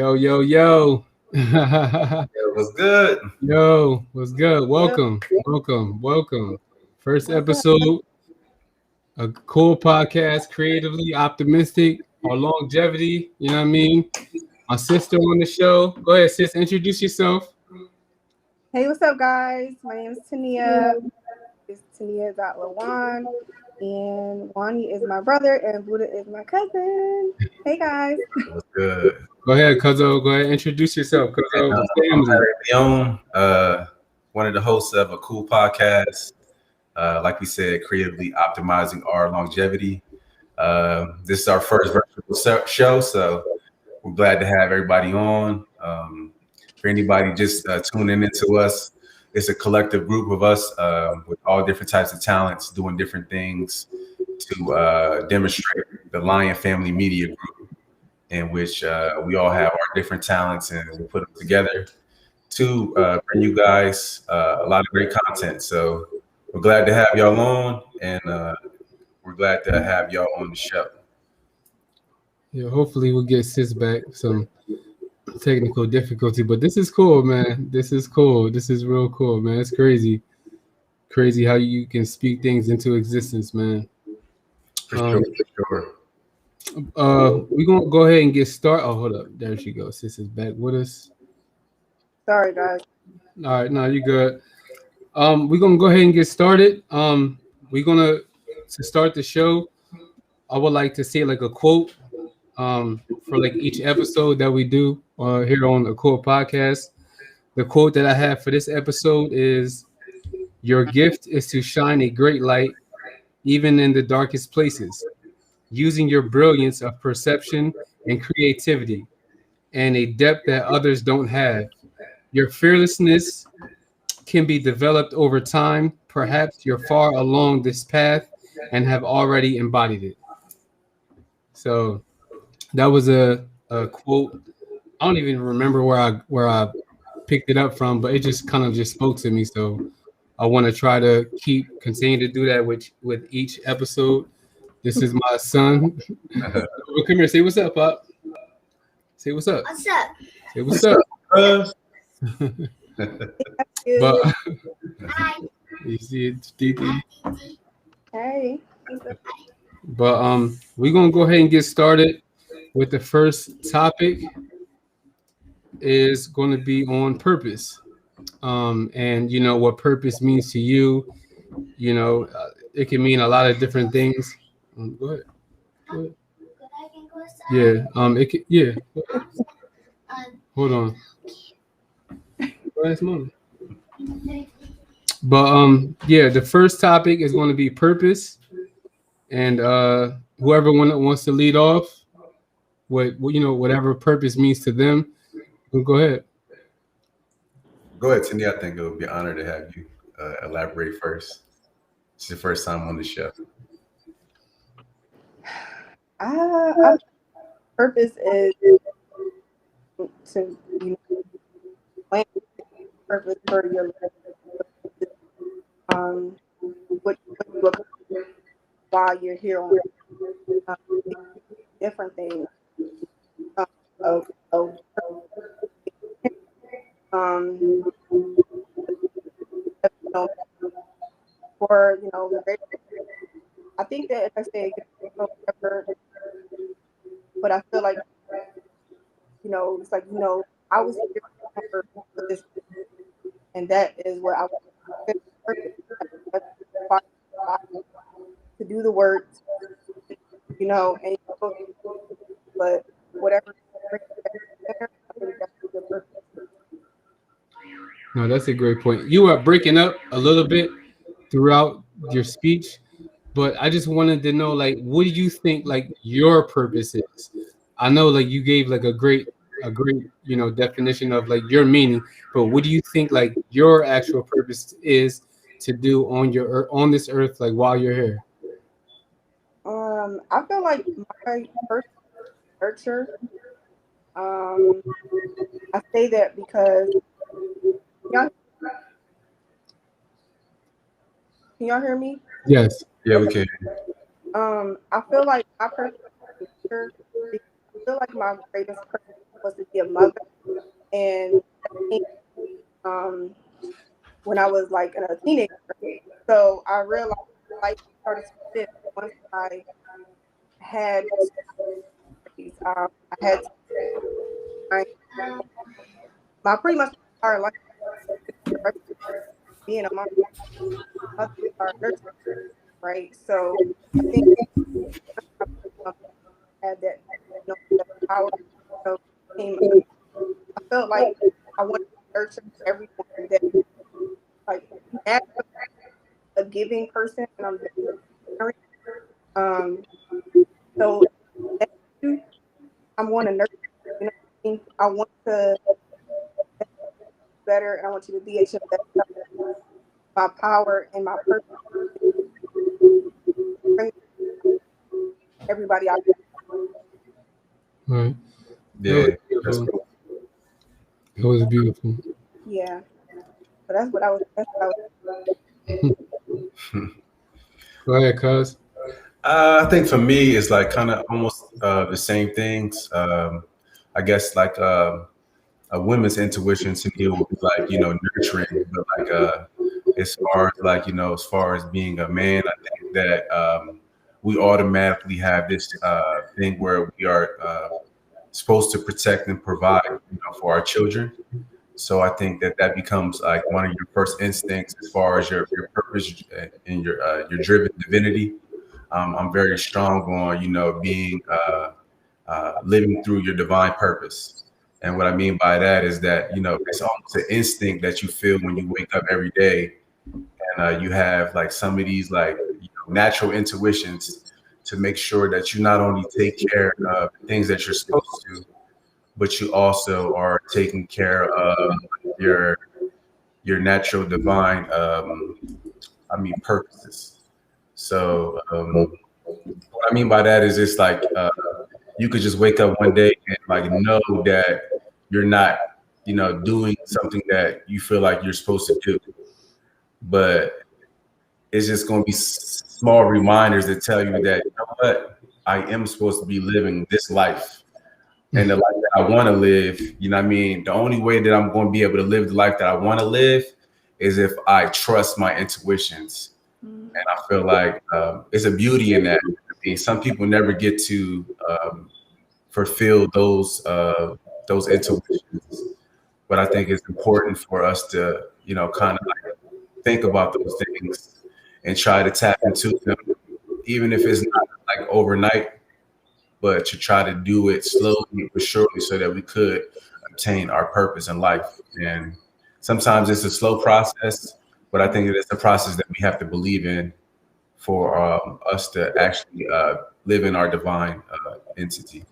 Yo, yo, yo. It was good. Yo, what's good? Yo, Welcome. First what's up? episode, a cool podcast, creatively optimistic, or longevity. You know what I mean? My sister on the show. Go ahead, sis. Introduce yourself. Hey, what's up, guys? My name is Taneeyah. It's Taneeyah.lajuan. And Wani is my brother, and Buddha is my cousin. Hey, guys. It was good. Go ahead, Cuzzo. Go ahead, introduce yourself, Cuzzo. I'm Leon, one of the hosts of a cool podcast. Like we said, creatively optimizing our longevity. This is our first virtual show, so we're glad to have everybody on. For anybody just tuning into us, it's a collective group of us with all different types of talents doing different things to demonstrate the Lion Family Media Group, in which we all have our different talents and we put them together to bring you guys a lot of great content. So we're glad to have y'all on, and we're glad to have y'all on the show. Yeah, hopefully we'll get sis back. Some technical difficulty, but this is cool, man. This is cool. This is real cool, man. It's crazy how you can speak things into existence, man. For sure. We're gonna go ahead and get started. Oh, hold up, there she goes. Sis is back with us. Sorry, guys. All right, no, you good. We're gonna go ahead and get started. We're gonna to start the show. I would like to say like a quote for like each episode that we do here on the Cool Podcast. The quote that I have for this episode is, "Your gift is to shine a great light, even in the darkest places, using your brilliance of perception and creativity, and a depth that others don't have. Your fearlessness can be developed over time. Perhaps you're far along this path and have already embodied it." So that was a quote. I don't even remember where I picked it up from, but it just kind of just spoke to me. So I want to try to continue to do that with each episode. This is my son. Come here, say what's up, Pop. Say what's up. What's up? Say what's up. But Hi. you see it, Titi. Hey. But we're gonna go ahead and get started with the first topic. Is going to be on purpose, and you know what purpose means to you. You know, it can mean a lot of different things. Go ahead. Yeah. It can, yeah. Hold on. Last moment. But yeah, the first topic is going to be purpose, and whoever wants to lead off with whatever purpose means to them, go ahead. Go ahead, Cindy. I think it would be an honor to have you elaborate first. It's your first time on the show. Purpose is to plan purpose for your life. What you look while you're here on different things. For I think that if I say whatever, but I feel like it's like I was here for this, and that is what I want to do the work, and but whatever. No, that's a great point. You are breaking up a little bit throughout your speech, but I just wanted to know, like, what do you think, like, your purpose is? I know, like, you gave like a great, definition of like your meaning, but what do you think, like, your actual purpose is to do on this earth, like, while you're here? I feel like my first nurture. I say that because can y'all hear me? Yes. Yeah, we can. I feel like my purpose. I feel like my greatest purpose was to be a mother, and when I was like a teenager. So I realized life started to shift once I had I had my pretty much entire life being a mother or nurse, right? So I think I had that, that power. So came, I felt like I wanted to nurture everyone that like that's a giving person, and I'm very caring. So that's you. I want to nurture. You know what I mean? I want to better, and I want you to be at your best. My power and my purpose, bring everybody out. Right. That was Yeah, that's beautiful. cool. That was beautiful. Yeah. So that's what I was. That's what I was. Go ahead, cuz. I think for me, it's like kind of almost the same things. I guess like a women's intuition to me will be like, nurturing, but like as far as like, as far as being a man, I think that we automatically have this thing where we are supposed to protect and provide, for our children. So I think that that becomes like one of your first instincts as far as your purpose and your driven divinity. I'm very strong on, being living through your divine purpose. And what I mean by that is that, it's almost an instinct that you feel when you wake up every day. And you have like some of these like natural intuitions to make sure that you not only take care of the things that you're supposed to, but you also are taking care of your your natural divine purposes. So what I mean by that is it's like you could just wake up one day and like know that you're not, doing something that you feel like you're supposed to do. But it's just going to be small reminders that tell you that, what, I am supposed to be living this life. And the life that I want to live, what I mean? The only way that I'm going to be able to live the life that I want to live is if I trust my intuitions. And I feel like it's a beauty in that. I mean, some people never get to fulfill those intuitions, but I think it's important for us to, kind of like think about those things and try to tap into them, even if it's not like overnight, but to try to do it slowly but surely so that we could obtain our purpose in life. And sometimes it's a slow process, but I think that it's a process that we have to believe in for us to actually live in our divine entity.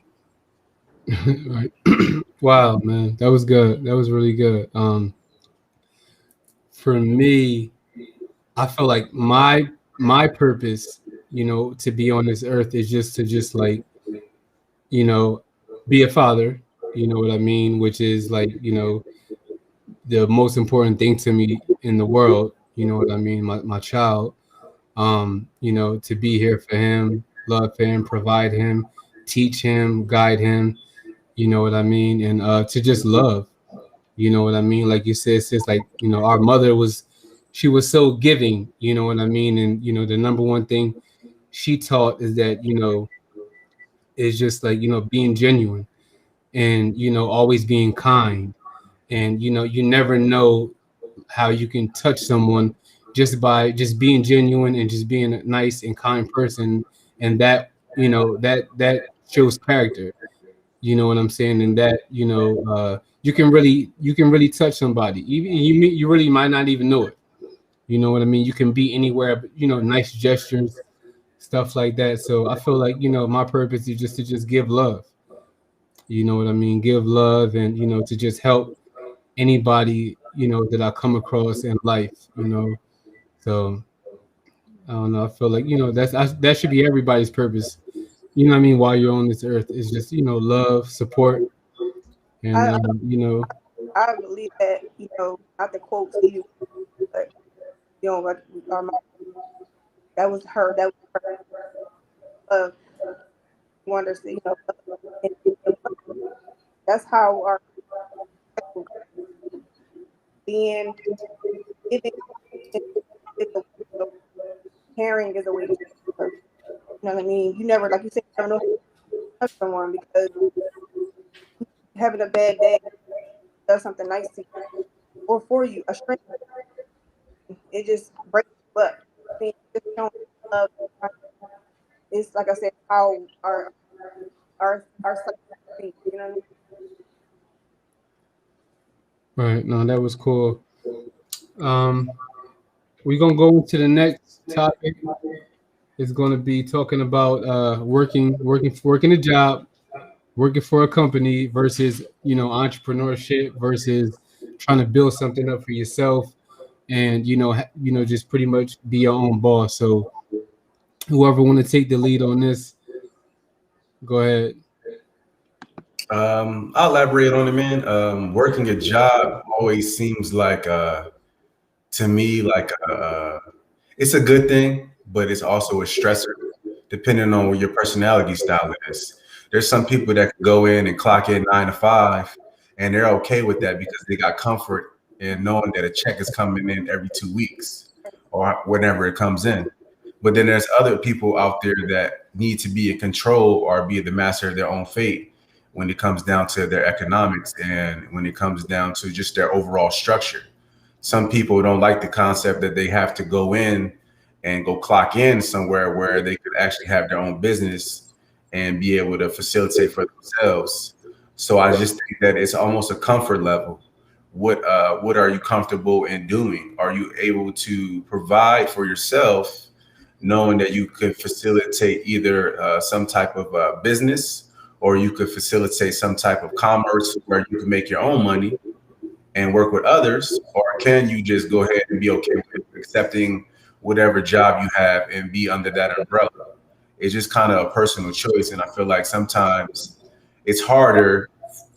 Right. Wow, man. That was good. That was really good. For me, I feel like my purpose, to be on this earth is just to just like, you know, be a father, you know what I mean, which is like, the most important thing to me in the world, you know what I mean, my child. To be here for him, love him, provide him, teach him, guide him, you know what I mean, and to just love, you know what I mean. Like you said, it's just like, our mother was, she was so giving, you know what I mean, and the number one thing she taught is that, is just like, being genuine, and always being kind, and you never know how you can touch someone just by just being genuine and just being a nice and kind person, and that that shows character, you know what I'm saying, and that you can really touch somebody, even you really might not even know it, you know what I mean. You can be anywhere, but nice gestures, stuff like that. So I feel like my purpose is just to just give love, you know what I mean, give love, and to just help anybody that I come across in life, so I don't know, I feel like that should be everybody's purpose, you know what I mean, while you're on this earth, is just love, support, and I I believe that not the quote to you, but like that was her. That was her love. Wanted to say, and that's how our being giving is a way, caring is a way to serve. You know what I mean? You never, like you said, you don't know how to touch someone because having a bad day does something nice to you or for you, a stranger. It just breaks you up. I mean, just showing love. It's like I said, how our psyche, you know what I mean? Right. No, that was cool. Um, we're gonna go into the next topic. It's gonna be talking about working a job, working for a company versus entrepreneurship versus trying to build something up for yourself and just pretty much be your own boss. So whoever want to take the lead on this, go ahead. I'll elaborate on it, man. Working a job always seems like, to me, like it's a good thing, but it's also a stressor, depending on what your personality style is. There's some people that can go in and clock in 9 to 5, and they're okay with that because they got comfort in knowing that a check is coming in every 2 weeks or whenever it comes in. But then there's other people out there that need to be in control or be the master of their own fate when it comes down to their economics and when it comes down to just their overall structure. Some people don't like the concept that they have to go in and go clock in somewhere where they could actually have their own business and be able to facilitate for themselves. So I just think that it's almost a comfort level. What are you comfortable in doing? Are you able to provide for yourself, knowing that you could facilitate either some type of business, or you could facilitate some type of commerce where you can make your own money and work with others, or can you just go ahead and be okay with accepting whatever job you have and be under that umbrella? It's just kind of a personal choice, and I feel like sometimes it's harder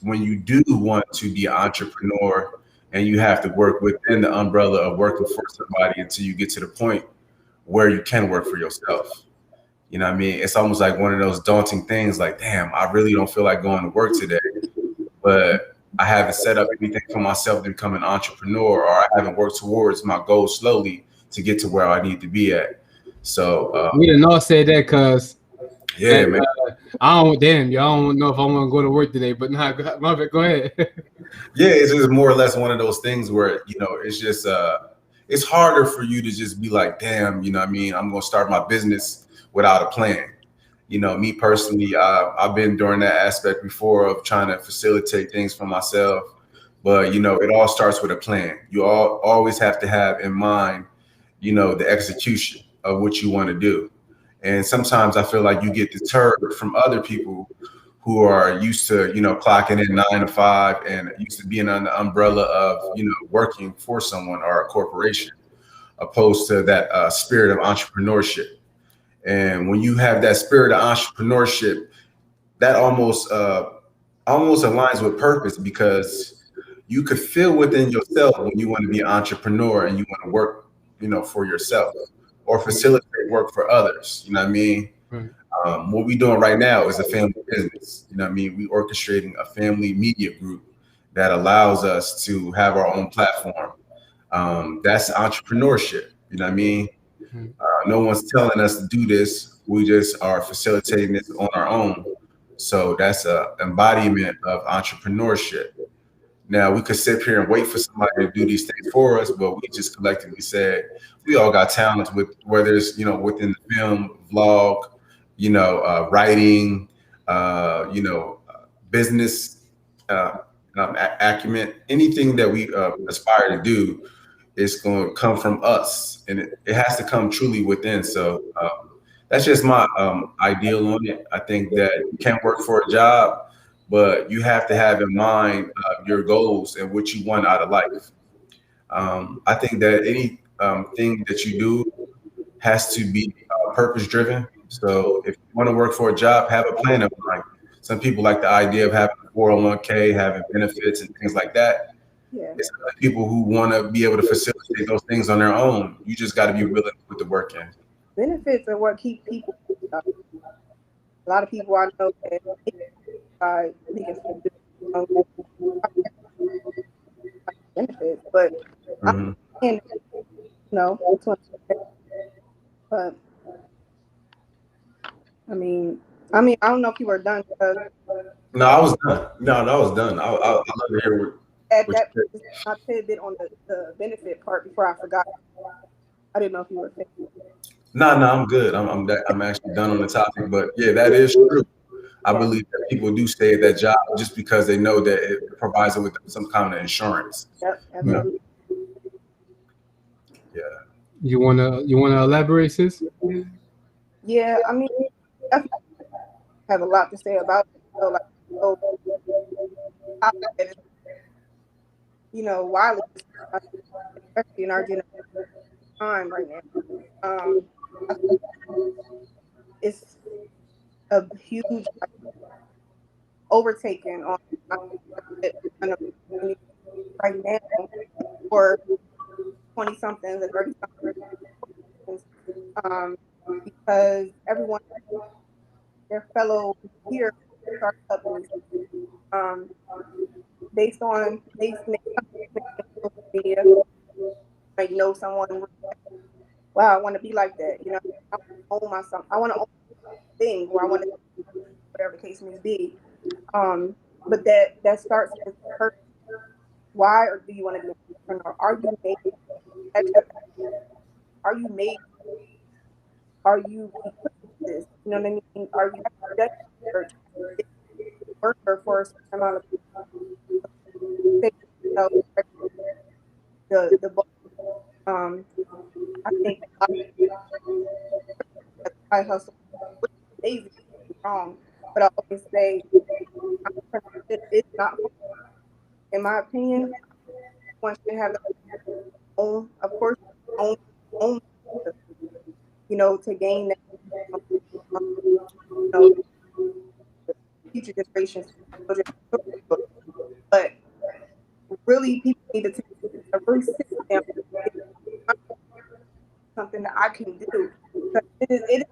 when you do want to be an entrepreneur and you have to work within the umbrella of working for somebody until you get to the point where you can work for yourself. You know what I mean? It's almost like one of those daunting things like, damn, I really don't feel like going to work today, but I haven't set up anything for myself to become an entrepreneur, or I haven't worked towards my goal slowly to get to where I need to be at. So We didn't all say that because yeah, man. I don't. Damn, y'all don't know if I want to go to work today. But nah, my bad, go ahead. Yeah, it's just more or less one of those things where, it's just it's harder for you to just be like, damn, you know what I mean, I'm gonna start my business without a plan. Me personally, I've been during that aspect before of trying to facilitate things for myself. But it all starts with a plan. You always have to have in mind, the execution of what you want to do. And sometimes I feel like you get deterred from other people who are used to, clocking in 9 to 5 and used to being under the umbrella of, working for someone or a corporation, opposed to that spirit of entrepreneurship. And when you have that spirit of entrepreneurship, that almost aligns with purpose, because you could feel within yourself when you want to be an entrepreneur and you want to work, for yourself or facilitate work for others. You know what I mean? Right. What we're doing right now is a family business. You know what I mean? We orchestrating a family media group that allows us to have our own platform. That's entrepreneurship. You know what I mean? No one's telling us to do this. We just are facilitating this on our own. So that's an embodiment of entrepreneurship. Now, we could sit here and wait for somebody to do these things for us, but we just collectively said we all got talents, with whether it's within the film, vlog, writing, business acumen, anything that we aspire to do is going to come from us, and it has to come truly within. So that's just my ideal on it. I think that you can't work for a job, but you have to have in mind your goals and what you want out of life. I think that any thing that you do has to be purpose driven. So if you want to work for a job, have a plan of mind. Some people like the idea of having a 401k, having benefits and things like that. Yeah. It's other people who want to be able to facilitate those things on their own. You just got to be willing to put the work in. Benefits are what keep people. A lot of people I know that they can know, benefits, but I'm saying, but I mean, I don't know if you were done because No, I was done. No, I was done. I love to hear at what that you point, I pivot on the benefit part before I forgot. I didn't know if you were finished. No, I'm good. I'm actually done on the topic, but yeah, that is true. I believe that people do stay at that job just because they know that it provides them with some kind of insurance. Yep, Yeah. absolutely. Yeah. You wanna elaborate, sis? Yeah, I mean, I definitely have a lot to say about it. So, like, so topic that is, widely discussed, especially in our generation time right now. I think it's a huge like, overtaking on kind of community right now for 20 somethings and 30 somethings, because everyone, their fellow peers, start companies, um, based on they social media, like know someone. Wow, I want to be like that. I want to own myself. I want to own a thing, or I want to, whatever the case may be. But that starts with person. Why, or do you want to be an entrepreneur? Are you made? Are you made? Are you equipped with this? You know what I mean? Are you done research? Is you worker for a certain amount of things? So the book, I think a lot of side hustle, which is amazing, wrong. But I always say entrepreneurship is not, in my opinion, one should have their own, of course, own, own, to gain that, um, you know, future generations, children, but really people need to take really sit down and something that I can do. But it is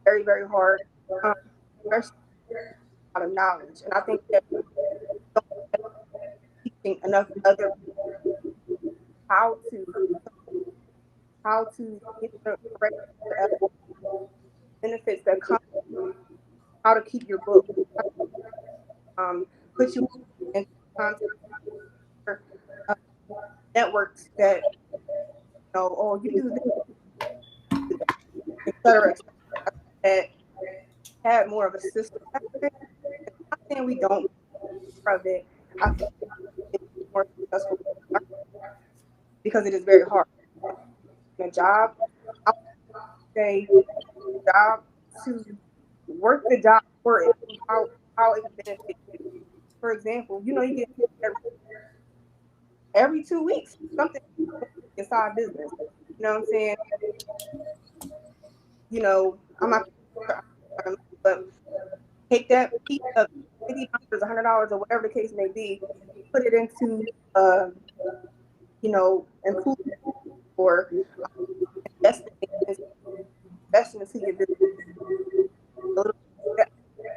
very, very hard, especially a lot of knowledge. And I think that don't teaching enough other how to get the correct benefits that come, how to keep your book, put you in contact with networks that oh, you do this, et cetera, et cetera, that had more of a system. I'm not saying we don't of it. I think it's more successful because it is very hard. A job, I would say, job to work the job for it, how it benefits you. For example, you get every 2 weeks something inside business. You know what I'm saying? I'm not, but take that piece of $50, $100, or whatever the case may be, put it into, improvement or investing into your business. A little bit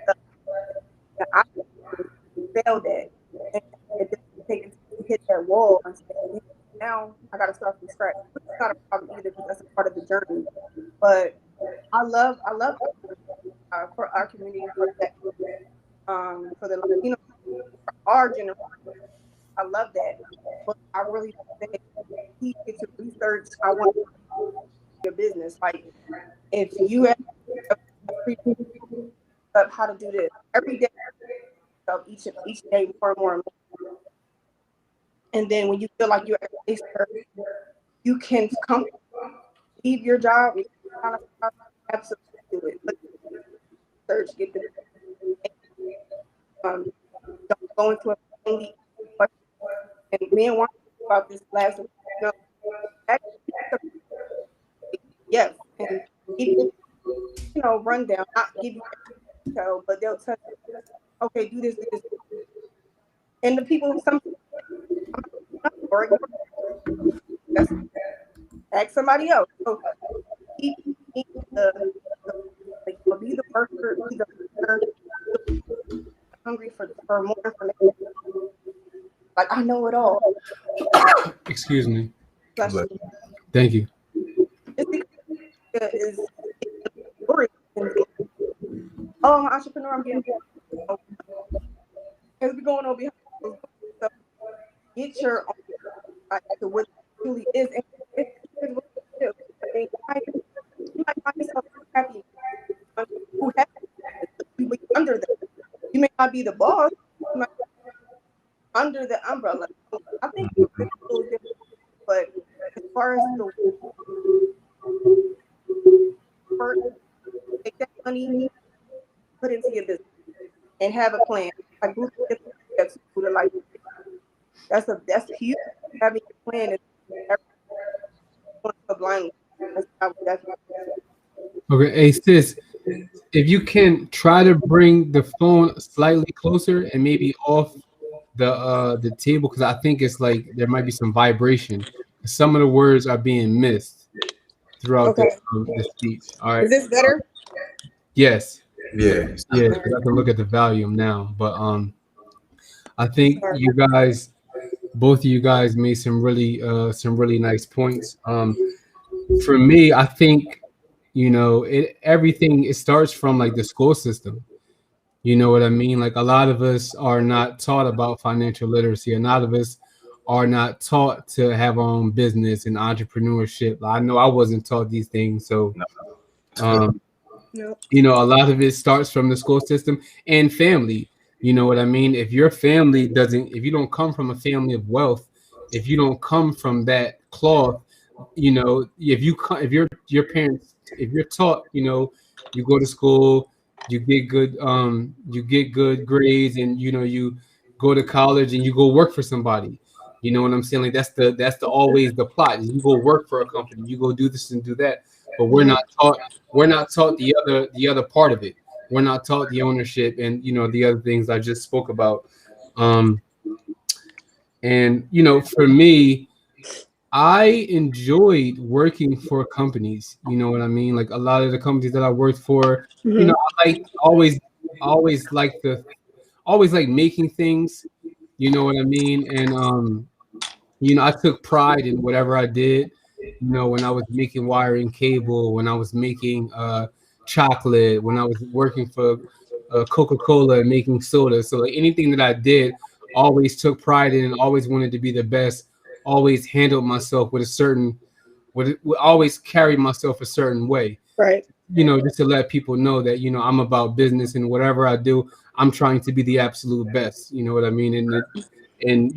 that I failed at, and it didn't take until you hit that wall and say, now I got to start from scratch. Which is not a problem either because that's a part of the journey. But I love for our community, for that, for the Latino, for our generation. I love that, but I really think he get to research. I want your business. Like if you have up how to do this every day, so each day more and more and more. And then when you feel like you're at a place where you can come leave your job, absolutely do it. But search, get the don't go into a family question. And me and one about this last week. Yes, and give you rundown, not give you detail, but they'll tell you, okay, do this, do this. And the people, some or that's ask somebody else. So keep the like be the worker, be the worker, hungry for more information. Like I know it all. Excuse me. Bless you. Thank you. Just because it is story and oh, I'm an entrepreneur, I'm getting because we're going over behind those doors. So get your own insight to what it truly is, and it's what it is. I mean, you might find yourself happy who has you be under them. You may not be the boss, you might be under the umbrella. So I think it's a little different, but as far as the work, take that money, put into your business, and have a plan. Like that's like that's huge. Having a plan is blindly. That's Okay, hey sis, if you can try to bring the phone slightly closer and maybe off the table, because I think it's like there might be some vibration. Some of the words are being missed throughout okay. the speech. All right. Is this better? Yes. Yeah. Yes. I can look at the volume now, but I think you guys, both of you guys, made some really nice points. For me, I think everything it starts from like the school system. You know what I mean? Like a lot of us are not taught about financial literacy. A lot of us are not taught to have our own business and entrepreneurship. I know I wasn't taught these things, so um, No. a lot of it starts from the school system and family. You know what I mean? If your family doesn't, if you don't come from a family of wealth, if you don't come from that cloth, if your parents, if you're taught, you go to school, you get good grades, and you go to college and you go work for somebody. You know what I'm saying? Like that's the always the plot. You go work for a company, you go do this and do that. But we're not taught the other part of it. We're not taught the ownership and the other things I just spoke about. And for me, I enjoyed working for companies. You know what I mean? Like a lot of the companies that I worked for, I like always like making things. You know what I mean? And I took pride in whatever I did. When I was making wiring cable, when I was making chocolate, when I was working for Coca-Cola and making soda. So like anything that I did, always took pride in, and always wanted to be the best. Always handled myself with a certain, always carried myself a certain way. Right. Just to let people know that I'm about business, and whatever I do, I'm trying to be the absolute best. You know what I mean? And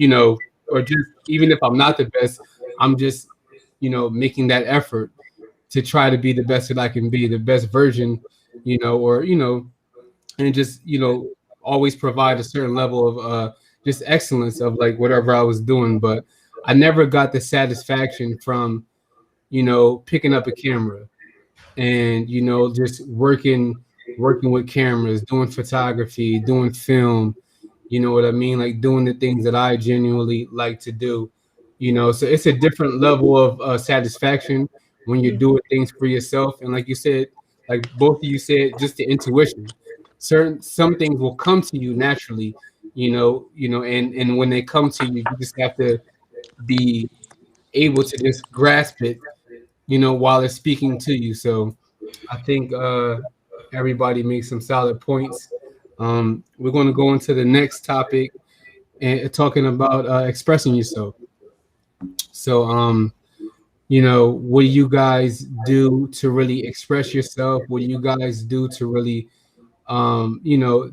or just even if I'm not the best, I'm just making that effort to try to be the best that I can be, the best version, or and just always provide a certain level of just excellence of like whatever I was doing. But I never got the satisfaction from picking up a camera and just working with cameras, doing photography, doing film. You know what I mean? Like doing the things that I genuinely like to do. So it's a different level of satisfaction when you're doing things for yourself. And like you said, like both of you said, just the intuition. Some things will come to you naturally, and when they come to you, you just have to be able to just grasp it, while it's speaking to you. So I think everybody makes some solid points. We're going to go into the next topic and talking about expressing yourself. So, what do you guys do to really express yourself? What do you guys do to really,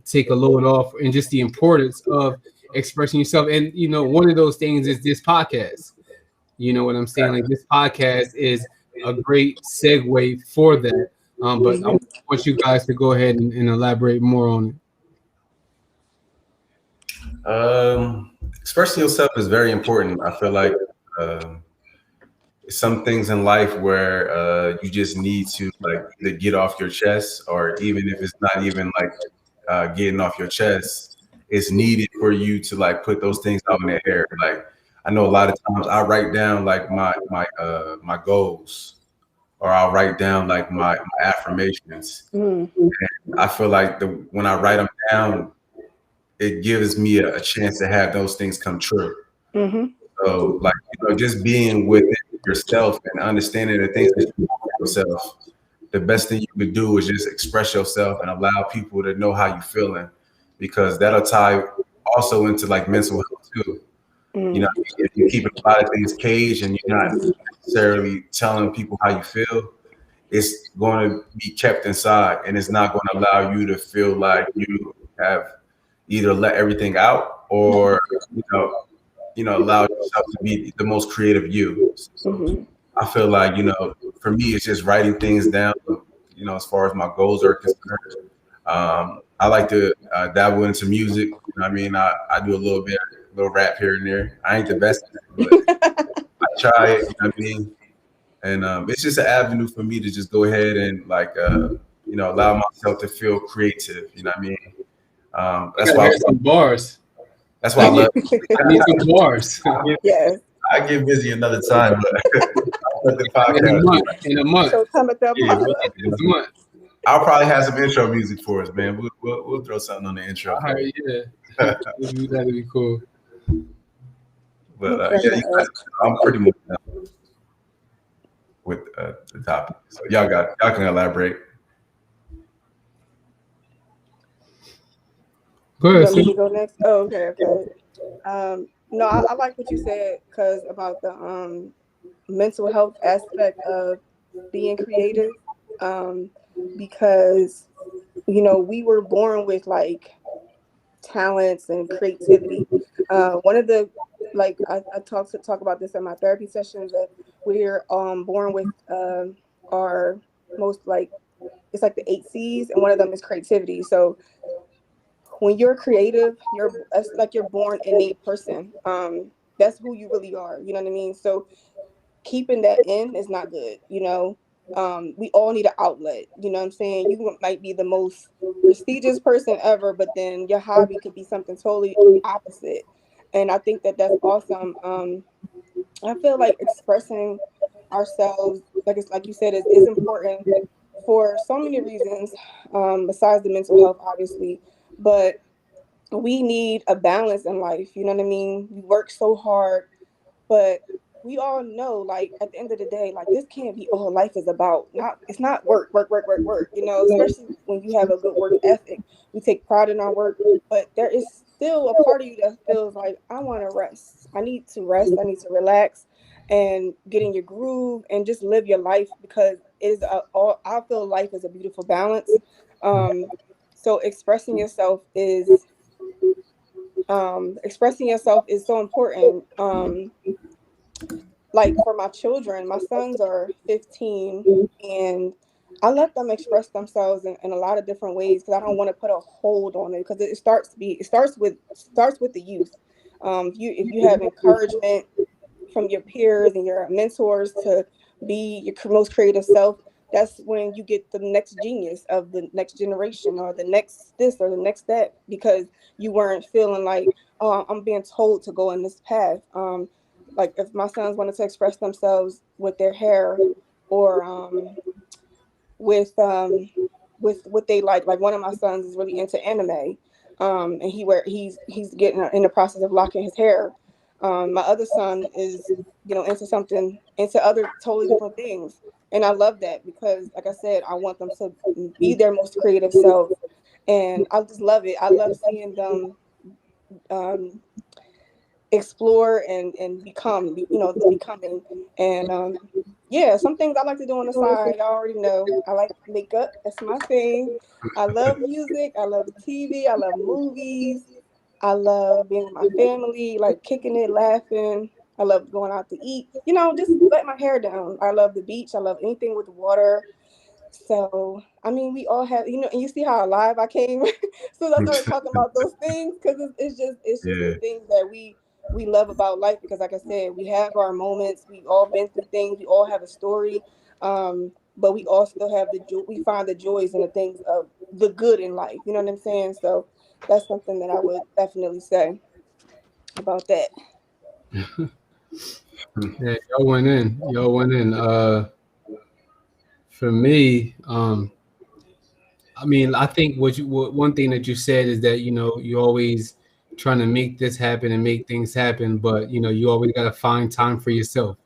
take a load off, and just the importance of expressing yourself? And, one of those things is this podcast. You know what I'm saying? Like this podcast is a great segue for that. But I want you guys to go ahead and elaborate more on it. Expressing yourself is very important. I feel like some things in life where you just need to like either get off your chest, or even if it's not even like getting off your chest, it's needed for you to like put those things out in the air. Like I know a lot of times I write down like my goals, or I'll write down like my affirmations. I feel like when I write them down, it gives me a chance to have those things come true. Mm-hmm. So, like, just being within yourself and understanding the things that you want for yourself, the best thing you could do is just express yourself and allow people to know how you're feeling, because that'll tie also into like mental health too. Mm-hmm. If you keep a lot of things caged and you're not necessarily telling people how you feel, it's going to be kept inside, and it's not going to allow you to feel like you have either let everything out or allow yourself to be the most creative you. So Mm-hmm. I feel like for me, it's just writing things down. As far as my goals are concerned, I like to dabble into music. I mean, I do a little rap here and there. I ain't the best at it, but I try it. You know what I mean? And it's just an avenue for me to just go ahead and like allow myself to feel creative. You know what I mean? I gotta hear some bars. That's why I love. I need some bars. Yes. I get busy another time, but I'll let the In a podcast. month. In a month. So come at that Yeah, part. In a month. I'll probably have some intro music for us, man. We'll throw something on the intro. All right, yeah. That'd be cool. But I'm pretty much done with the topic. So y'all can elaborate. Go You ahead, want me to Sue. go next? Oh, okay. No, I like what you said because about the mental health aspect of being creative. Because we were born with like talents and creativity. One of the I talk about this in my therapy sessions that we're born with our most like it's like the 8 C's, and one of them is creativity. So when you're creative, it's like you're born innate person. That's who you really are. You know what I mean? So keeping that in is not good. We all need an outlet. You know what I'm saying? You might be the most prestigious person ever, but then your hobby could be something totally opposite. And I think that that's awesome. I feel like expressing ourselves, like you said, is important for so many reasons, besides the mental health, obviously. But we need a balance in life. You know what I mean? We work so hard, but we all know, like at the end of the day, like this can't be all life is about. It's not work, work, work, work, work. Especially when you have a good work ethic. We take pride in our work, but there is still a part of you that feels like I want to rest. I need to rest. I need to relax and get in your groove and just live your life because it is I feel life is a beautiful balance. So expressing yourself is so important. Like for my children, my sons are 15, and I let them express themselves in a lot of different ways because I don't want to put a hold on it because it starts with the youth. If you have encouragement from your peers and your mentors to be your most creative self, that's when you get the next genius of the next generation or the next this or the next that, because you weren't feeling like, oh, I'm being told to go in this path. Like if my sons wanted to express themselves with their hair or with what they like one of my sons is really into anime, and he's getting in the process of locking his hair. My other son is into other totally different things, and I love that because like I said, I want them to be their most creative self, and I just love it. I love seeing them um, explore and become, the becoming. And yeah, some things I like to do on the side. Y'all already know. I like makeup. That's my thing. I love music. I love TV. I love movies. I love being with my family, like kicking it, laughing. I love going out to eat. Just let my hair down. I love the beach. I love anything with water. So, I mean, we all have, and you see how alive I came. So I started talking about those things because it's just the Yeah. things that we love about life. Because, like I said, we have our moments. We've all been through things. We all have a story. But we all still have we find the joys and the things of the good in life. You know what I'm saying? So that's something that I would definitely say about that. Yeah, y'all went in. Y'all went in. For me, I mean, I think one thing that you said is that you're always trying to make this happen and make things happen, but you always got to find time for yourself,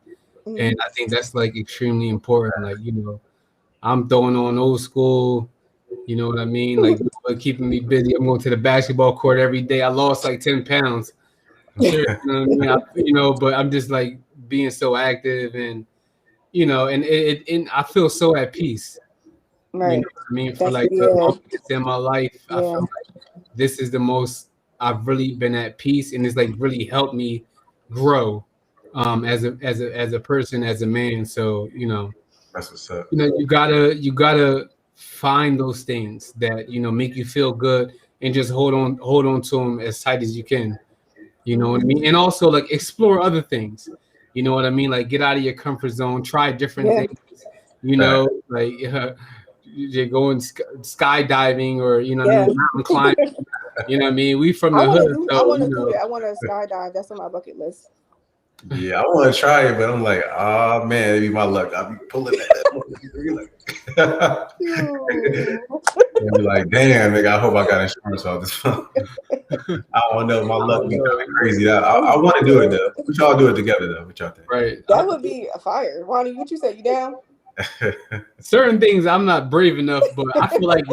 and Mhm. I think that's like extremely important. Like I'm throwing on old school. You know what I mean? Like keeping me busy. I'm going to the basketball court every day. I lost like 10 pounds. Sure, you know what I mean? But I'm just like being so active, and and and I feel so at peace. You know Right. what I mean? For That's like the yeah, longest in my life, I yeah. feel like this is the most I've really been at peace, and it's like really helped me grow as a person, as a man. So That's what's up. you gotta find those things that make you feel good, and just hold on to them as tight as you can. You know what I Mhm. mean? And also like explore other things. You know what I mean? Like get out of your comfort zone, try different Yeah. things. Fact. Like you're going skydiving, or what I Yeah. mean, mountain climbing. You know what I mean? We from I the want to hood, do. I so want to do that. I want to skydive. That's on my bucket list. Yeah, I want to try it, but I'm like, oh man, maybe my luck. I'll be pulling that. Phew. And be like, damn, nigga, I hope I got insurance off this. I don't know. My I luck don't be kind know. of crazy. I want to do it though. We should all do it together though. What y'all Right. That would be a fire. Ronnie, what you say? You down? think? Certain things I'm not brave enough, but I feel like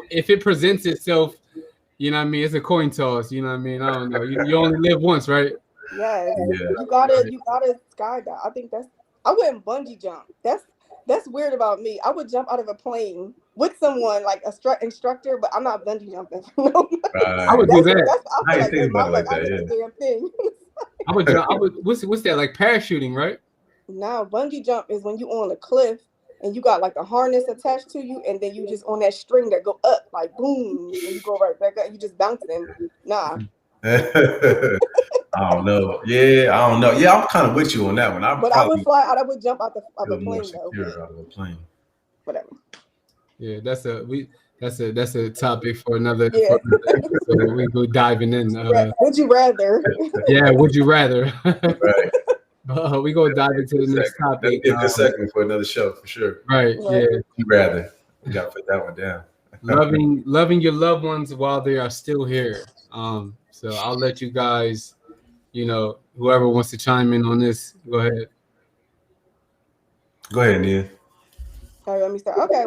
if it presents itself, what I mean, it's a coin toss. You know what I mean? I don't know. You only live once, right? Yes. Yeah. You gotta. Right. You gotta skydive. I think that's. I wouldn't bungee jump. That's weird about me. I would jump out of a plane with someone like a instructor, but I'm not bungee jumping for no money. I Right. would do that. That's. I I feel ain't like thinking that's. about I'm it like like I did that. the damn thing. I would jump. I would. What's that like? Parachuting, right? Now, bungee jump is when you on a cliff and you got like a harness attached to you, and then you just on that string that go up like boom, and you go right back up. You just bouncing. Nah, Yeah. I don't know. Yeah, I don't know. Yeah, I'm kind of with you on that one. I'd but I would probably fly out. I would jump out of a feel more plane though. But secure out of a plane. whatever. Yeah, that's a topic for another Yeah. episode. We go diving in. Would you rather? Yeah, would you rather? Right. We go dive into the Good next segment. That'd topic. be a good segment for another show for sure. Right. Right. Yeah. You rather. We gotta put that one down. Loving your loved ones while they are still here. So I'll let you guys, whoever wants to chime in on this, go ahead. Go ahead, Nia. All right, let me start. Okay.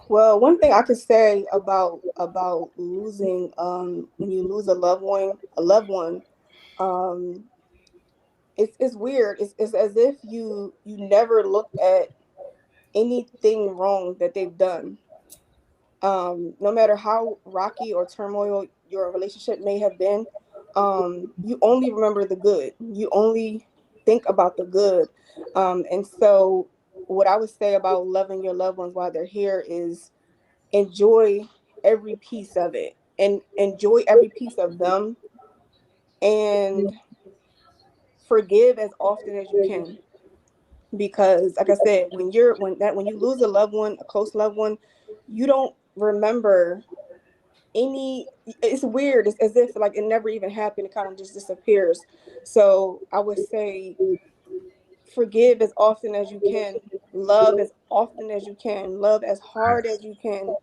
Well, one thing I could say about losing, when you lose a loved one, um, it's weird. It's as if you never looked at anything wrong that they've done. No matter how rocky or turmoil your relationship may have been, you only remember the good. You only think about the good. And so, what I would say about loving your loved ones while they're here is enjoy every piece of it, and enjoy every piece of them, and forgive as often as you can. Because, like I said, when you lose a loved one, a close loved one, you don't remember any. It's weird. It's as if like it never even happened. It kind of just disappears. So I would say forgive as often as you can, love as often as you can, love as hard as you can.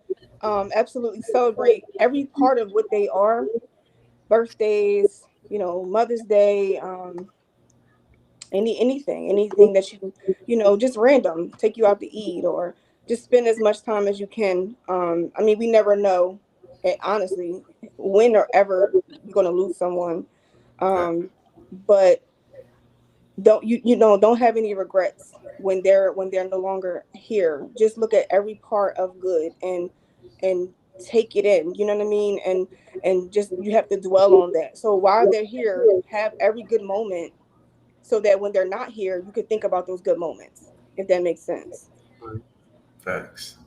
Absolutely celebrate every part of what they are. Birthdays, Mother's Day, anything that just random, take you out to eat, or just spend as much time as you can. I mean, we never know, honestly, when or ever you're going to lose someone. Yeah. But don't have any regrets when they're no longer here. Just look at every part of good, and take it in, you know what I mean, and just you have to dwell on that. So while they're here, have every good moment, so that when they're not here, you could think about those good moments, if that makes sense. Facts.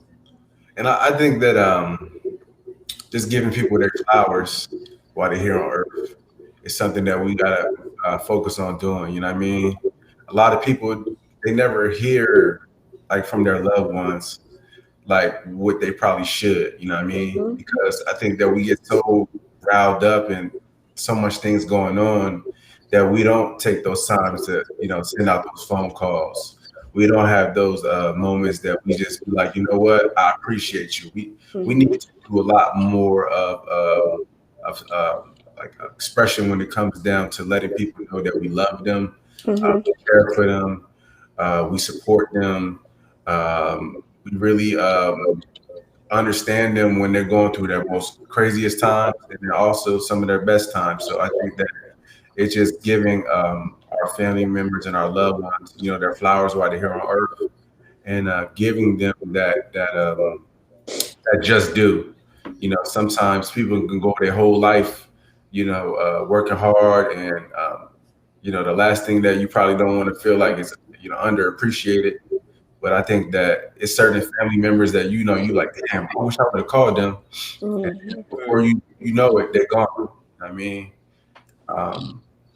And I think that just giving people their flowers while they're here on Earth is something that we gotta focus on doing. You know what I mean? A lot of people they never hear like from their loved ones like what they probably should. You know what I mean? Hmm. Because I think that we get so riled up and so much things going on that we don't take those times to send out those phone calls. we don't have those moments that we just be like, you know what, I appreciate you. We need to do a lot more of like expression when it comes down to letting people know that we love them, we care for them, we support them, we really understand them when they're going through their most craziest times, and then also some of their best times. So I think that it's just giving our family members and our loved ones, their flowers while they're here on earth, and giving them that just due. Sometimes people can go their whole life, working hard, and the last thing that you probably don't want to feel like is underappreciated. But I think that it's certain family members that you like, damn, I wish I would have called them. And before you know it, they're gone. I mean,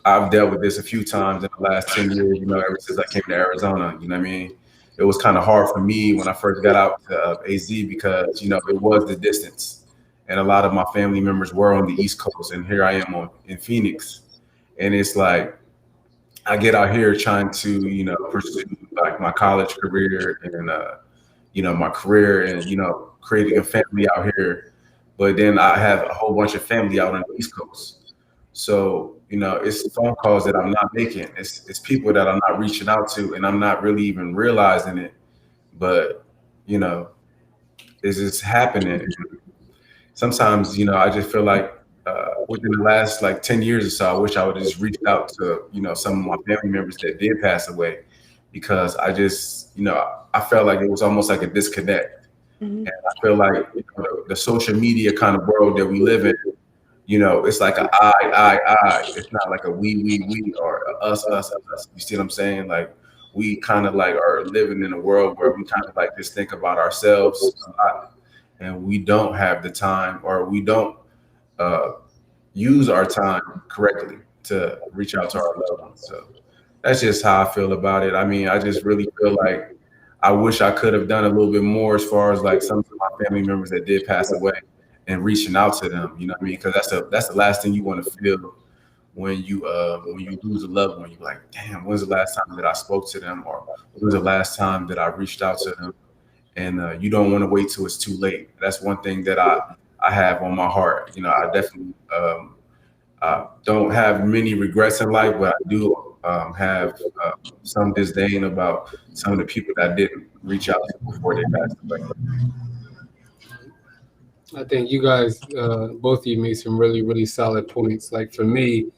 I've dealt with this a few times in the last 10 years, ever since I came to Arizona. You know what I mean? It was kind of hard for me when I first got out to AZ because, it was the distance. And a lot of my family members were on the East Coast, and here I am in Phoenix. And it's like, I get out here trying to, pursue like my college career and, my career and, creating a family out here. But then I have a whole bunch of family out on the East Coast. So, it's phone calls that I'm not making. It's people that I'm not reaching out to, and I'm not really even realizing it. But, it's just happening. Sometimes, I just feel like within the last like 10 years or so, I wish I would have just reached out to, some of my family members that did pass away, because I just, I felt like it was almost like a disconnect. And I feel like the social media kind of world that we live in, it's like a I. It's not like a we, or a us. You see what I'm saying? Like, we kind of like are living in a world where we kind of like just think about ourselves a lot, and we don't have the time, or we don't use our time correctly to reach out to our loved ones. So that's just how I feel about it. I mean, I just really feel like I wish I could have done a little bit more as far as like some of my family members that did pass away, and reaching out to them. You know what I mean? Because that's the last thing you want to feel when you lose a loved one. You're like, damn, when's the last time that I spoke to them, or when's the last time that I reached out to them? And you don't want to wait till it's too late. That's one thing that I have on my heart. I definitely don't have many regrets in life, but I do have some disdain about some of the people that didn't reach out to before they passed away. I think you guys, both of you, made some really, really solid points. Like for me,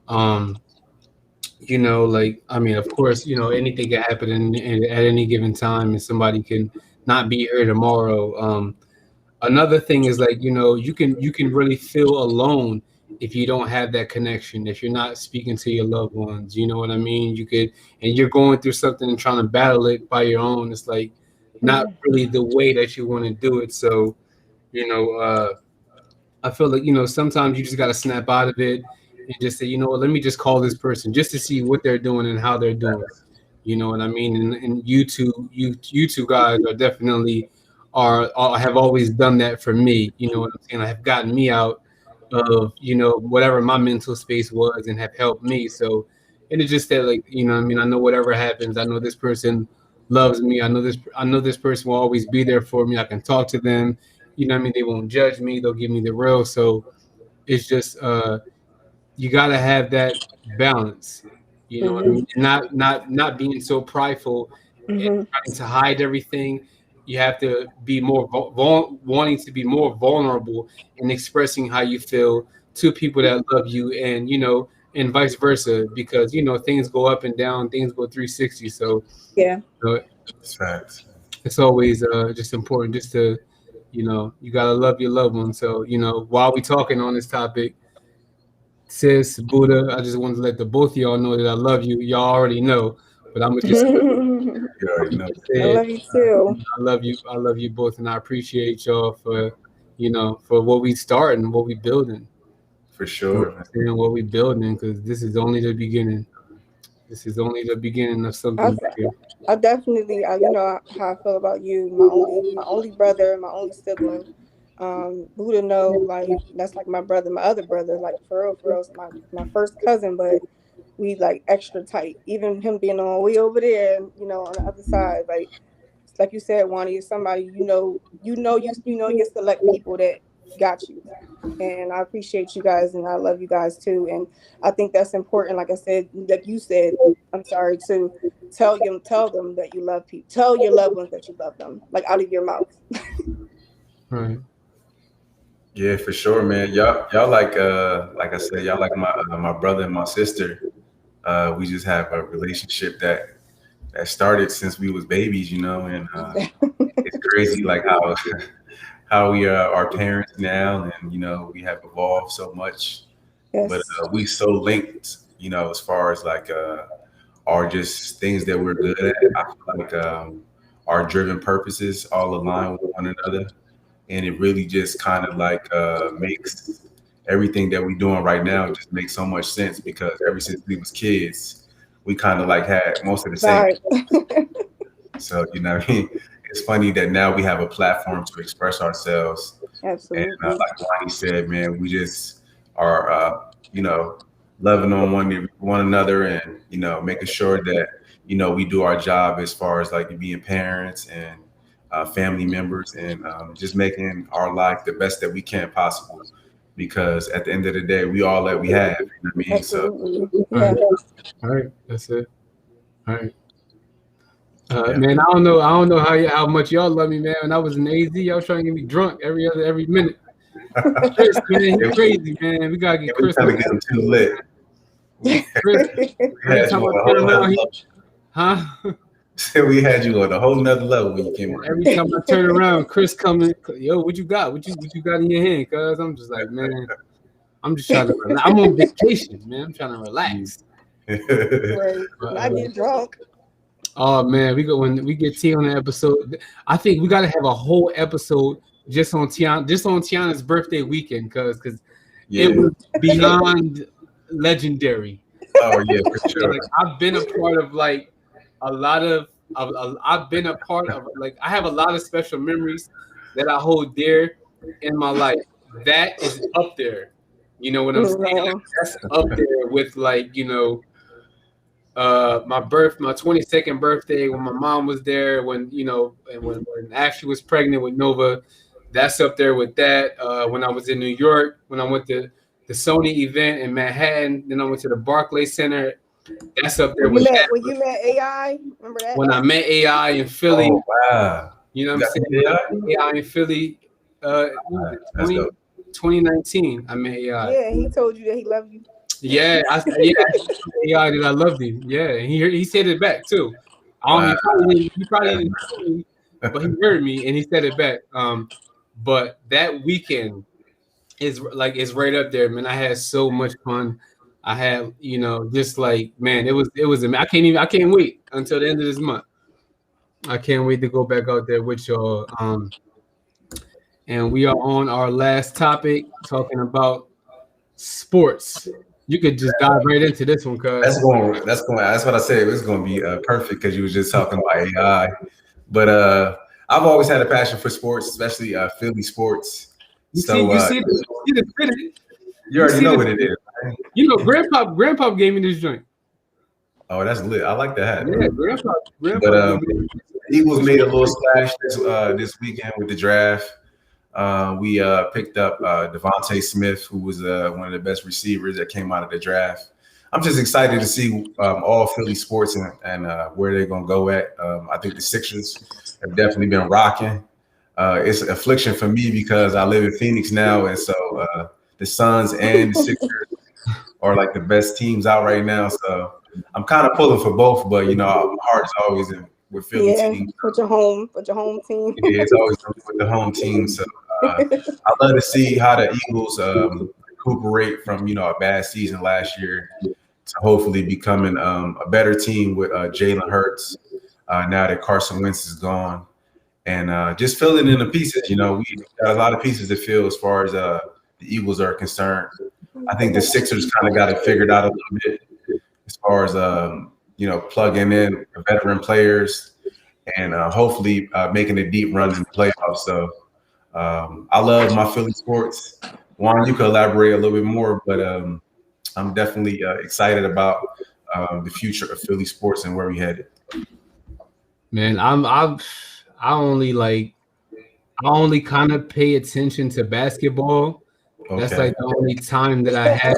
um, like I mean, of course, anything can happen at any given time, and somebody can not be here tomorrow. Another thing is like you can really feel alone if you don't have that connection, if you're not speaking to your loved ones. You know what I mean? And you're going through something and trying to battle it by your own. It's like not really the way that you want to do it. So I feel like sometimes you just got to snap out of it and just say, what, let me just call this person just to see what they're doing and how they're doing. You know what I mean? And you two guys are definitely have always done that for me. You know what I'm saying? Have gotten me out of whatever my mental space was and have helped me. So, and it's just that, like, I mean, I know whatever happens, I know this person loves me. I know this person will always be there for me. I can talk to them. You know what I mean? They won't judge me. They'll give me the real. So it's just you got to have that balance. You know what I mean? Not being so prideful and trying to hide everything. You have to be more wanting to be more vulnerable and expressing how you feel to people that love you, and vice versa, because things go up and down, things go 360. So uh, It's facts. it's always just important just to you gotta love your loved one. So while we talking on this topic, sis, Buddha, I just wanted to let the both of y'all know that I love you. Y'all already know, but I'm gonna just You already know. I say love you too. I love you. I love you both, and I appreciate y'all for for what we starting, what we building. For You know what sure. I'm saying? What we building, because this is only the beginning. This is only the beginning of I, something bigger. I definitely, you know how I feel about you. My only brother, my only sibling. Buddha know, like that's like my brother, my other brother, like for real, is my first cousin. But we like extra tight. Even him being on way over there, you know, on the other side, like you said, Wani is somebody you select people that got you. And I appreciate you guys, and I love you guys too. And I think that's important. Like I said, like you said, I'm sorry, to tell them that you love people. Tell your loved ones that you love them, like out of your mouth. Right. Yeah, for sure, man. Y'all like I said, y'all like my brother and my sister. We just have a relationship that started since we was babies, you know, and it's crazy like how we are parents now, and you know we have evolved so much, but Yes, we so linked, you know, as far as like our just things that we're good at. I feel like our driven purposes all align with one another, and it really just kind of like makes everything that we're doing right now just makes so much sense because ever since we was kids, we kind of like had most of the same. right. So you know, what I mean, it's funny that now we have a platform to express ourselves, and Absolutely. like Lonnie said, man, we just are, you know, loving on one another, and you know, making sure that you know we do our job as far as like being parents and family members, and just making our life the best that we can possible. Because at the end of the day, we all that we have. You know what I mean? So Absolutely. All Yeah. right. All right. That's it. All right. yeah, Man, I don't know how much y'all love me, man. When I was in AZ, y'all was trying to get me drunk every minute. Chris, man, he yeah, crazy, man. We gotta get we Chris trying to on. get them too lit. We, Chris, we every had you time I on a turn whole nother around, level. huh? We had you on a whole nother level when you came around. Every time I turn around, Chris coming. Yo, what you got? What you got in your hand? Cause I'm just like, man, I'm just trying to relax. I'm on vacation, man. I'm trying to relax. Right. But, Not get drunk. oh man, when we get T on the episode, I think we gotta have a whole episode just on Tiana's birthday weekend, cause it Yeah. was beyond legendary. Oh yeah, for Yeah, sure. like I've been a part of like a lot of I've been a part of like I have a lot of special memories that I hold dear in my life. That is up there. You know what I'm saying? Like No. that's up there with like, you know, my 22nd birthday when my mom was there, when you know, and when Ashley was pregnant with Nova. That's up there with that. When I was in New York, when I went to the Sony event in Manhattan, then I went to the Barclays Center. That's up there with that. When you met AI, remember that? When I met AI in Philly, Oh wow. you know what You I'm got saying? the When I AI? met AI in Philly, what was it, That's dope. 2019, I met AI. Yeah, he told you that he loved you. Yeah, AI that I loved him. Yeah, and he said it back too. Wow. He probably didn't tell me, but he heard me and he said it back. But that weekend is right up there, man. I had so much fun. I had, you know, just like man, it was. I can't wait until the end of this month. I can't wait to go back out there with y'all. And we are on our last topic, talking about sports. You could just dive right into this one, cuz. That's what I said. It was going to be perfect because you was just talking about AI. But I've always had a passion for sports, especially Philly sports. So You see the fitting. you already know what it is. You know, grandpa gave me this joint. Oh, that's lit. I like the hat. Yeah, grandpa But gave me Eagles made a little splash this weekend with the draft. We picked up Devontae Smith, who was one of the best receivers that came out of the draft. I'm just excited to see all Philly sports and where they're going to go at. I think the Sixers have definitely been rocking. It's an affliction for me because I live in Phoenix now, and so the Suns and the Sixers are like the best teams out right now. So I'm kind of pulling for both, but you know, my heart's always with Philly Yeah, teams. with your home team. Yeah, it's always with the home team. So I love to see how the Eagles recuperate from a bad season last year to hopefully becoming a better team with Jalen Hurts now that Carson Wentz is gone, and just filling in the pieces. You know, we got a lot of pieces to fill as far as the Eagles are concerned. I think the Sixers kind of got it figured out a little bit as far as plugging in veteran players and hopefully making a deep run in the playoffs. So I love my Philly sports. Juan, you could elaborate a little bit more, but I'm definitely excited about the future of Philly sports and where we headed. Man, I only kind of pay attention to basketball. That's Okay. like the only time that I have.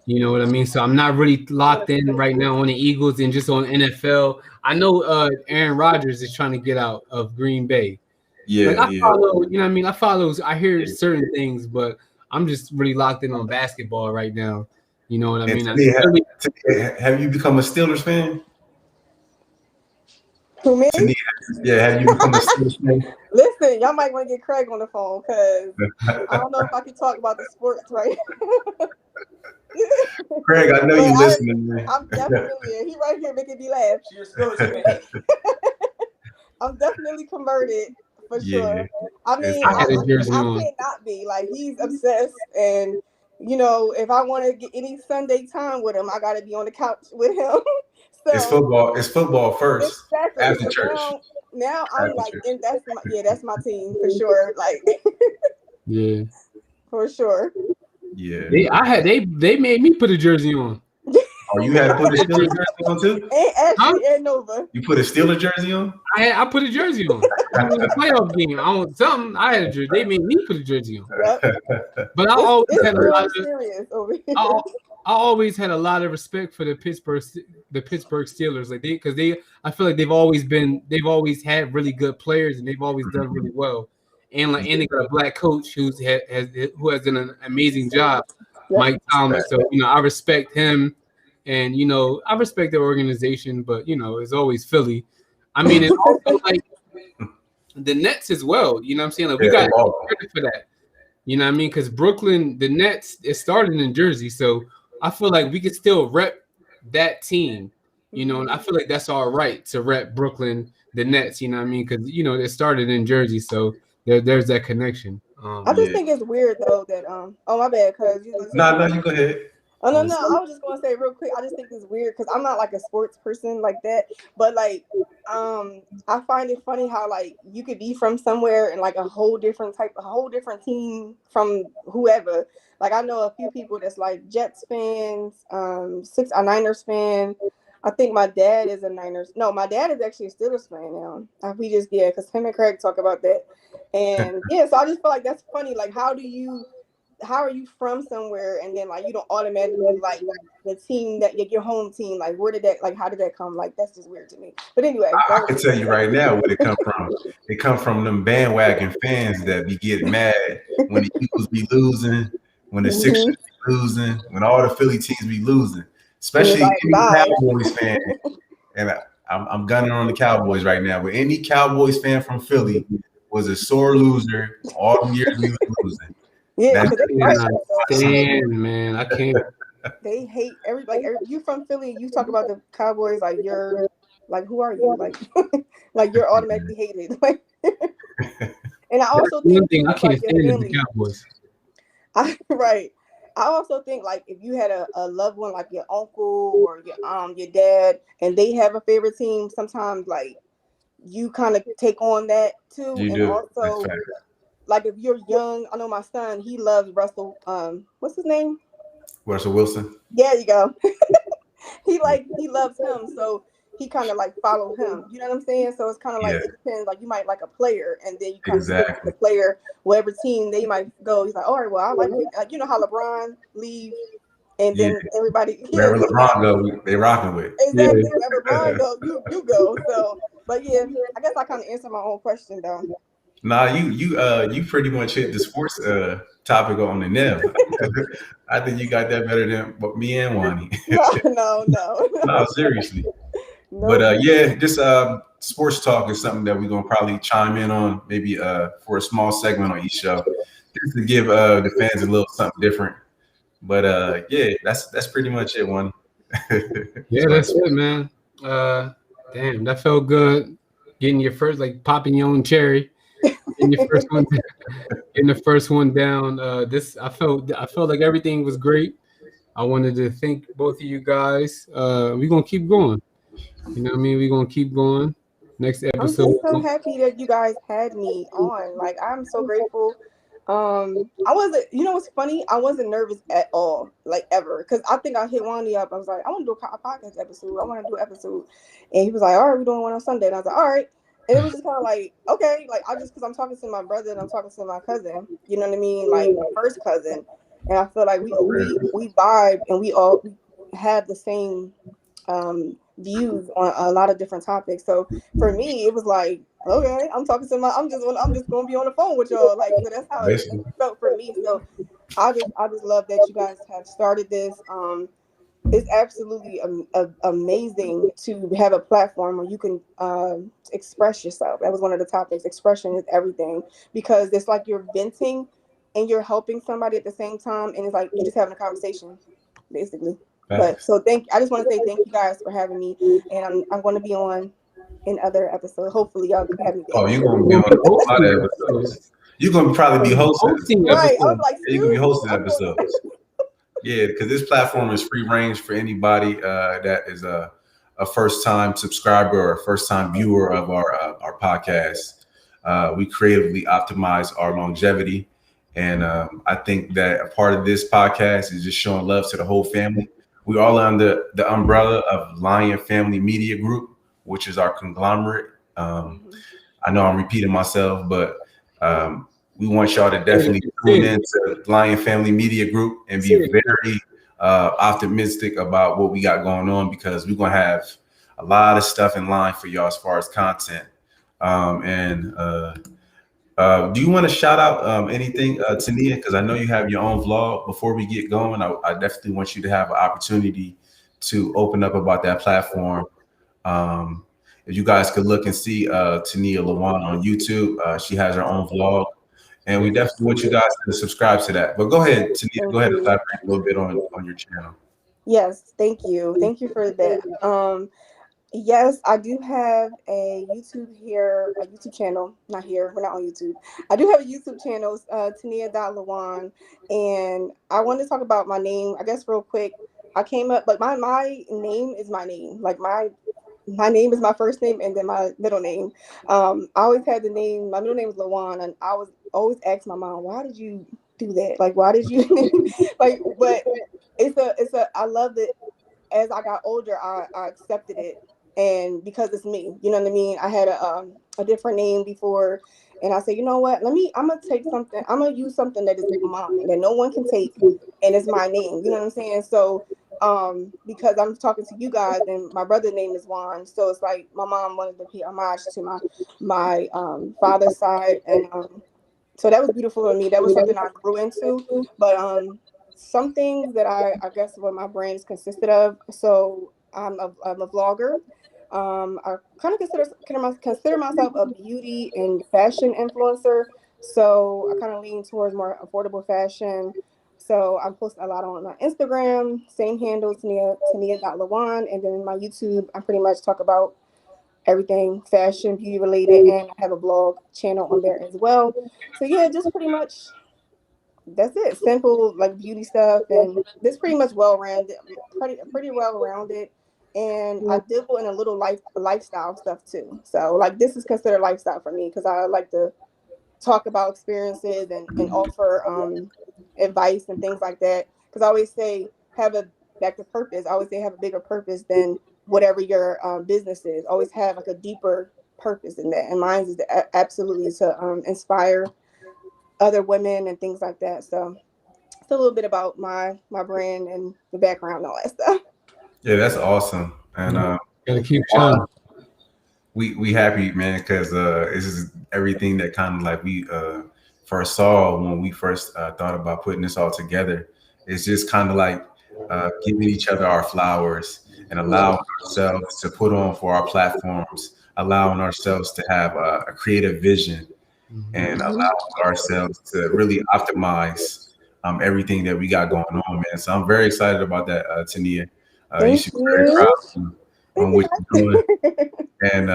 You know what I mean? So I'm not really locked in right now on the Eagles and just on NFL. I know Aaron Rodgers is trying to get out of Green Bay. Like Yeah, I yeah. follow, you know what I mean? I hear certain things, but I'm just really locked in on basketball right now. You know what I And mean? Taneeyah, have you become a Steelers fan? Who, me? Taneeyah, yeah, have you become a Steelers fan? Listen, y'all might want to get Craig on the phone because I don't know if I can talk about the sports right. Craig, I know But you listening, man. I'm definitely he right here making me laugh. I'm definitely converted for sure. Yeah. I mean, I had a jersey I on. can't not be like he's obsessed, and you know, if I want to get any Sunday time with him, I got to be on the couch with him. It's So football. It's football first exactly. after So church. now I'm After like, church. and that's my team for sure. Like Yeah. for sure. Yeah. They made me put a jersey on. Oh, you had to put a Steelers jersey on too? And Huh? Ashley and Nova. You put a Steelers jersey on? I put a jersey on. It was a playoff game. I had a jersey. They made me put a jersey on. Yep. But I always had a It's lot real of serious over here. I always had a lot of respect for the Pittsburgh Steelers, like I feel like they've always had really good players and they've always done really well, and they got a black coach who has done an amazing job, Yep. Mike Thomas. So I respect him, and I respect their organization, but it's always Philly. I mean, and also like the Nets as well. You know what I'm saying? Like we got credit for that. You know what I mean? Because Brooklyn, the Nets, it started in Jersey, so I feel like we could still rep that team. And I feel like that's all right to rep Brooklyn, the Nets. You know what I mean? Because it started in Jersey, so there's that connection. I just think it's weird though that oh my bad, cause No, you go ahead. Oh no, I was just gonna say real quick. I just think it's weird because I'm not like a sports person like that. But like, I find it funny how like you could be from somewhere and like a whole different team from whoever. Like I know a few people that's like Jets fans, a Niners fan. I think my dad is a Niners. No, my dad is actually a Steelers fan now. Because him and Craig talk about that. And yeah, so I just feel like that's funny. Like, how are you from somewhere and then like you don't automatically like the team that your home team, like how did that come? Like that's just weird to me. But anyway, I can tell you right now where it come from. It come from them bandwagon fans that be getting mad when the Eagles be losing, when the Sixers be losing, when all the Philly teams be losing, especially any Cowboys fan. And I'm gunning on the Cowboys right now, but any Cowboys fan from Philly was a sore loser all the years we was losing. Yeah, man, I can't. They hate everybody. You from Philly, you talk about the Cowboys like you're like, who are you? Like, like you're automatically hated. Like, and I also think I can't stand the Cowboys. Right. I also think like if you had a loved one like your uncle or your dad and they have a favorite team, sometimes like you kind of take on that too. You and do. Also like if you're young, I know my son, he loves Russell. What's his name? Russell Wilson. There you go. he loves him, so he kind of like follow him. You know what I'm saying? So it's kind of like it depends. Like you might like a player, and then you kind of the player, whatever team they might go. He's like, all right, well, I like it. Like, you know how LeBron leave, and then everybody wherever LeBron go, they rocking with. Exactly. Wherever LeBron go, you go. So, but yeah, I guess I kind of answered my own question though. Nah, you pretty much hit the sports topic on the nail. I think you got that better than me and Wani. No, seriously. No. But yeah, this sports talk is something that we're gonna probably chime in on, maybe for a small segment on each show, just to give the fans a little something different. But yeah, that's pretty much it, Wani. Yeah, that's it, man. Damn, that felt good. Getting your first, like popping your own cherry. Getting the first one down. I felt like everything was great. I wanted to thank both of you guys. We're gonna keep going. You know what I mean? We're gonna keep going. Next episode. I'm just so happy that you guys had me on. Like, I'm so grateful. I wasn't, you know what's funny? I wasn't nervous at all, like ever. Cause I think I hit Wani up. I was like, I want to do a podcast episode. I want to do an episode. And he was like, all right, we're doing one on Sunday. And I was like, all right. And it was just kind of like, okay, like cause I'm talking to my brother and I'm talking to my cousin, you know what I mean? Like my first cousin. And I feel like we vibe and we have the same views on a lot of different topics. So for me, it was like, okay, I'm just gonna be on the phone with y'all. Like, so that's how it felt for me. So I just love that you guys have started this. It's absolutely amazing to have a platform where you can express yourself. That was one of the topics. Expression is everything, because it's like you're venting and you're helping somebody at the same time, and it's like you're just having a conversation, basically. But so I just want to say thank you guys for having me, and I'm going to be on in other episodes. Hopefully, y'all can have me there. Oh, you're going to be on a lot of episodes. You're going to probably be hosting. Right. I was like, you're going to be hosting episodes. Yeah, because this platform is free range for anybody that is a first-time subscriber or a first-time viewer of our podcast. We creatively optimize our longevity. And I think that a part of this podcast is just showing love to the whole family. We're all under the umbrella of Lion Family Media Group, which is our conglomerate. I know I'm repeating myself, but we want y'all to definitely tune into Lion Family Media Group and be very optimistic about what we got going on, because we're going to have a lot of stuff in line for y'all as far as content. Do you want to shout out anything, Taneeyah? Because I know you have your own vlog. Before we get going, I definitely want you to have an opportunity to open up about that platform. If you guys could look and see Taneeyah.lajuan on YouTube, she has her own vlog, and we definitely want you guys to subscribe to that. But go ahead, Taneeyah, go ahead and elaborate a little bit on your channel. Yes, thank you for that. Yes, I do have a YouTube channel. Not here, we're not on YouTube. I do have a YouTube channel, Taneeyah.lajuan, and I want to talk about my name, I guess, real quick. I came up, but my name is my name. Like my name is my first name and then my middle name. I always had the name. My middle name was Lajuan, and I was always asked my mom, "Why did you do that? Like, why did you like?" But I love it. As I got older, I accepted it, and because it's me, you know what I mean. I had a different name before, and I said, you know what? I'm gonna take something. I'm gonna use something that is mine, that no one can take, and it's my name. You know what I'm saying? So, because I'm talking to you guys, and my brother's name is Juan, so it's like my mom wanted to pay homage to my father's side, and so that was beautiful for me. That was something I grew into, but something that I guess what my brand is consisted of. So I'm a vlogger. I kind of consider myself a beauty and fashion influencer. So I kind of lean towards more affordable fashion. So I'm posting a lot on my Instagram, same handle, Taneeyah.lajuan, and then my YouTube, I pretty much talk about everything fashion, beauty related, and I have a blog channel on there as well. So yeah, just pretty much that's it. Simple, like beauty stuff, and this pretty much pretty well rounded. And I dabble in a little lifestyle stuff too. So like this is considered lifestyle for me because I like to talk about experiences and offer advice and things like that. Because I always say back to purpose. I always say have a bigger purpose than whatever your business is. Always have like a deeper purpose in that. And mine is absolutely to inspire other women and things like that. So it's a little bit about my brand and the background and all that stuff. Yeah, that's awesome. And gotta keep shining. We happy, man, because this is everything that kind of like we first saw when we first thought about putting this all together. It's just kind of like giving each other our flowers and allowing ourselves to put on for our platforms, allowing ourselves to have a creative vision, and allowing ourselves to really optimize everything that we got going on, man. So I'm very excited about that, Taneeyah. You should be very proud on what you're doing. And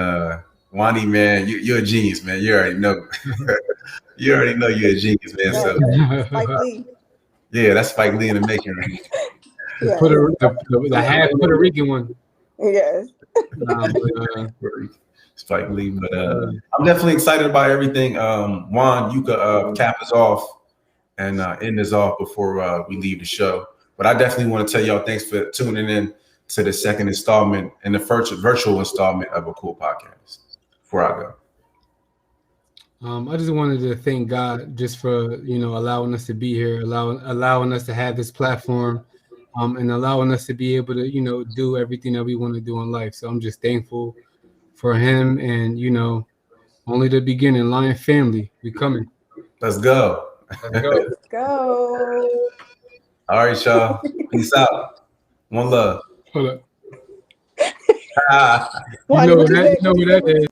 Wani, man, you're a genius, man. You already know. You already know you're a genius, man. So Spike Lee. Yeah, that's Spike Lee in the making, right? Yeah. The half Puerto Rican one. Yes. Spike Lee, but I'm definitely excited about everything. Juan, you could cap us off and end this off before we leave the show. But I definitely want to tell y'all thanks for tuning in to the second installment and the first virtual installment of A C.O.O.L podcast. Before I go. I just wanted to thank God just for, allowing us to be here, allowing us to have this platform, and allowing us to be able to, do everything that we want to do in life. So I'm just thankful for him, and, only the beginning. Lion family, we coming. Let's go. Let's go. Let's go. All right, y'all. Peace out. One love. Hold up. Why, You know what that is.